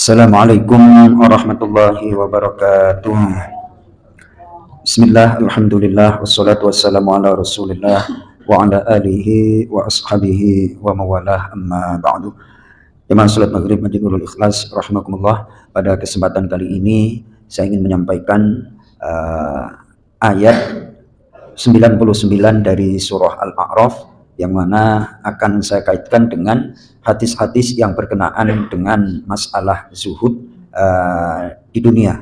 Assalamualaikum warahmatullahi wabarakatuh. Bismillah, alhamdulillah, wassalatu wassalamu ala rasulillah wa ala alihi wa ashabihi wa mawalah, amma ba'du. Jemaah salat maghrib Masjid Nurul Ikhlas rahimakumullah. Pada kesempatan kali ini saya ingin menyampaikan ayat 99 dari surah Al-A'raf, yang mana akan saya kaitkan dengan hadis-hadis yang berkenaan dengan masalah zuhud di dunia.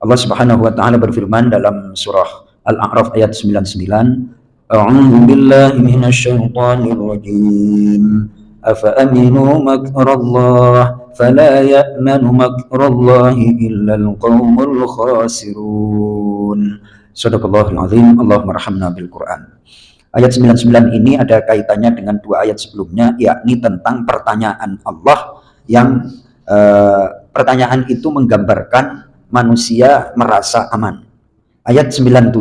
Allah Subhanahu wa taala berfirman dalam surah Al-A'raf ayat 99, A'udzu billahi minasyaitonir rajim. Afa aminu makrallah fala ya'manu makrallahi illal qaumul khasirun. Shadaqallahul azim. Allahumma rahamna bil Qur'an. Ayat 99 ini ada kaitannya dengan dua ayat sebelumnya, yakni tentang pertanyaan Allah yang pertanyaan itu menggambarkan manusia merasa aman. Ayat 97,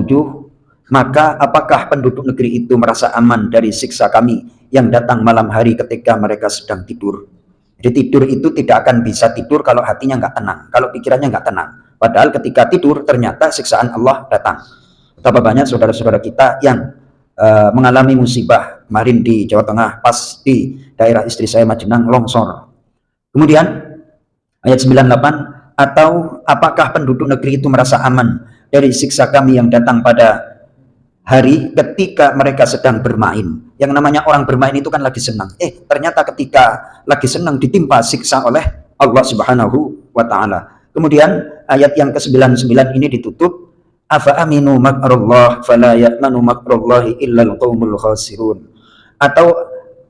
maka apakah penduduk negeri itu merasa aman dari siksa kami yang datang malam hari ketika mereka sedang tidur? Jadi tidur itu tidak akan bisa tidur kalau hatinya nggak tenang, kalau pikirannya nggak tenang. Padahal ketika tidur ternyata siksaan Allah datang. Betapa banyak saudara-saudara kita yang mengalami musibah. Kemarin di Jawa Tengah, pas di daerah istri saya Majenang, longsor. Kemudian ayat 98, atau apakah penduduk negeri itu merasa aman dari siksa kami yang datang pada hari ketika mereka sedang bermain. Yang namanya orang bermain itu kan lagi senang. Ternyata ketika lagi senang ditimpa siksa oleh Allah Subhanahu wa taala. Kemudian ayat yang ke-99 ini ditutup, afa aminu makrallah fala ya'manu makrallahi illal qaumul khasirun. Atau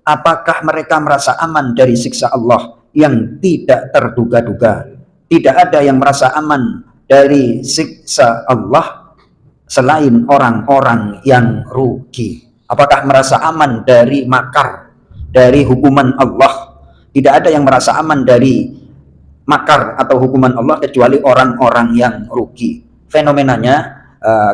apakah mereka merasa aman dari siksa Allah yang tidak terduga-duga? Tidak ada yang merasa aman dari siksa Allah selain orang-orang yang rugi. Apakah merasa aman dari makar, dari hukuman Allah? Tidak ada yang merasa aman dari makar atau hukuman Allah kecuali orang-orang yang rugi. Fenomenanya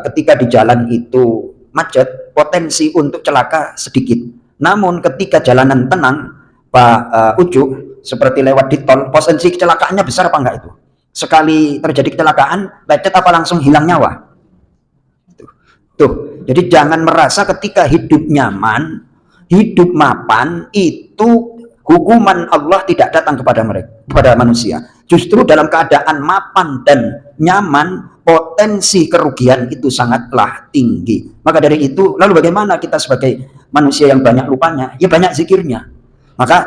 ketika di jalan itu macet, potensi untuk celaka sedikit. Namun ketika jalanan tenang, Pak Ucup, seperti lewat di tol, potensi kecelakaannya besar apa enggak itu? Sekali terjadi kecelakaan, lecet apa langsung hilang nyawa? Tuh, jadi jangan merasa ketika hidup nyaman, hidup mapan, itu hukuman Allah tidak datang kepada mereka, kepada manusia. Justru dalam keadaan mapan dan nyaman, potensi kerugian itu sangatlah tinggi. Maka dari itu, lalu bagaimana kita sebagai manusia yang banyak lupanya? Ya banyak zikirnya. Maka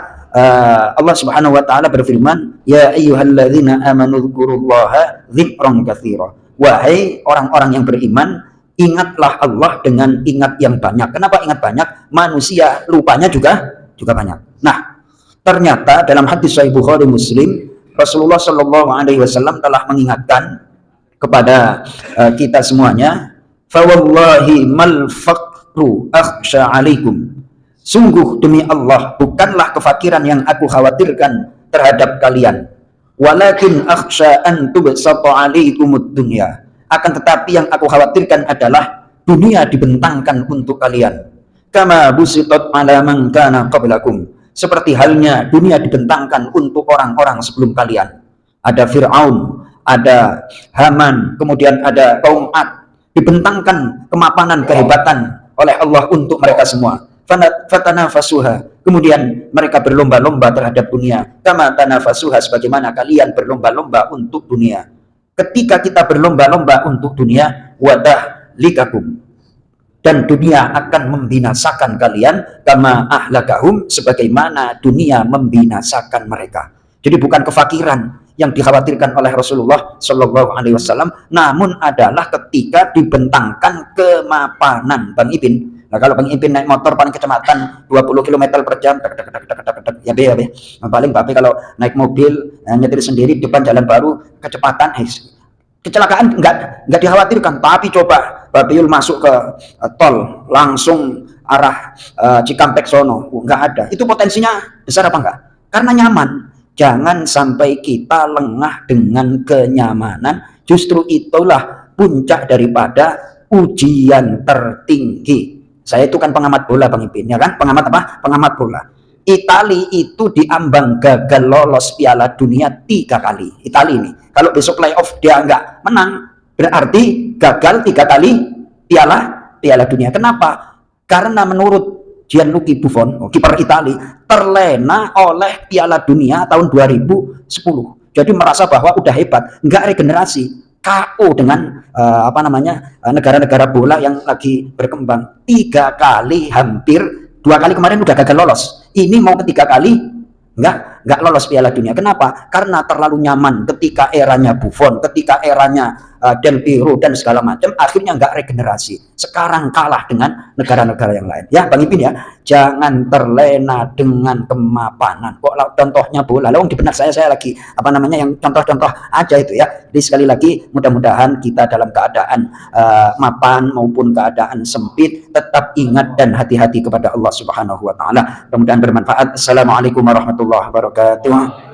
Allah Subhanahu wa taala berfirman, ya ayyuhalladzina amanu dzkurullaha dzikran katsira. Wahai orang-orang yang beriman, ingatlah Allah dengan ingat yang banyak. Kenapa ingat banyak? Manusia lupanya juga banyak. Nah, ternyata dalam hadis Sahih Bukhari Muslim, Rasulullah Shallallahu Alaihi Wasallam telah mengingatkan kepada kita semuanya, fawallahi mal faqru akhsha alaikum. Sungguh demi Allah, bukanlah kefakiran yang aku khawatirkan terhadap kalian, walakin akhsha an tubsata alaikumud dunya. Akan tetapi yang aku khawatirkan adalah dunia dibentangkan untuk kalian. Kama busitat ala man kana qablakum. Seperti halnya dunia dibentangkan untuk orang-orang sebelum kalian. Ada Fir'aun, ada Haman, kemudian ada kaum Ad. Dibentangkan kemapanan, kehebatan oleh Allah untuk mereka semua. Fatanafasuha. Kemudian mereka berlomba-lomba terhadap dunia. Kama tanafasuha, sebagaimana kalian berlomba-lomba untuk dunia. Ketika kita berlomba-lomba untuk dunia, wadah likakum, dan dunia akan membinasakan kalian, kama ahlakahum, sebagaimana dunia membinasakan mereka. Jadi bukan kefakiran yang dikhawatirkan oleh Rasulullah Shallallahu Alaihi Wasallam, namun adalah ketika dibentangkan kemapanan. Bang Ipin, nah kalau Bang Ipin naik motor paling kecepatan 20 km per jam, ya be. Nah, paling Bapak kalau naik mobil nyetir sendiri depan jalan baru kecepatan, kecelakaan nggak dikhawatirkan. Tapi coba Bapak Yul masuk ke tol langsung arah Cikampek sono, nggak ada. Itu potensinya besar apa enggak? Karena nyaman. Jangan sampai kita lengah dengan kenyamanan. Justru itulah puncak daripada ujian tertinggi. Saya itu kan pengamat bola, Bang Ipin, ya kan? Pengamat apa? Pengamat bola. Itali itu diambang gagal lolos Piala Dunia 3 kali. Itali ini. Kalau besok playoff dia nggak menang, berarti gagal 3 kali Piala Dunia. Kenapa? Karena menurut Gianluigi Buffon, kiper Itali, terlena oleh Piala Dunia tahun 2010. Jadi merasa bahwa udah hebat, nggak regenerasi. KO dengan negara-negara bola yang lagi berkembang 3 kali, hampir 2 kali kemarin udah gagal lolos. Ini mau ketiga kali nggak lolos Piala Dunia. Kenapa? Karena terlalu nyaman ketika eranya Buffon, ketika eranya Del Piero dan segala macam, akhirnya nggak regenerasi. Sekarang kalah dengan negara-negara yang lain. Ya, Bang Ipin ya, jangan terlena dengan kemapanan. Kok contohnya bola? Lalu di benak saya lagi yang contoh-contoh aja itu ya. Jadi sekali lagi, mudah-mudahan kita dalam keadaan mapan maupun keadaan sempit tetap ingat dan hati-hati kepada Allah Subhanahu wa taala. Mudah-mudahan bermanfaat. Assalamualaikum warahmatullahi wabarakatuh.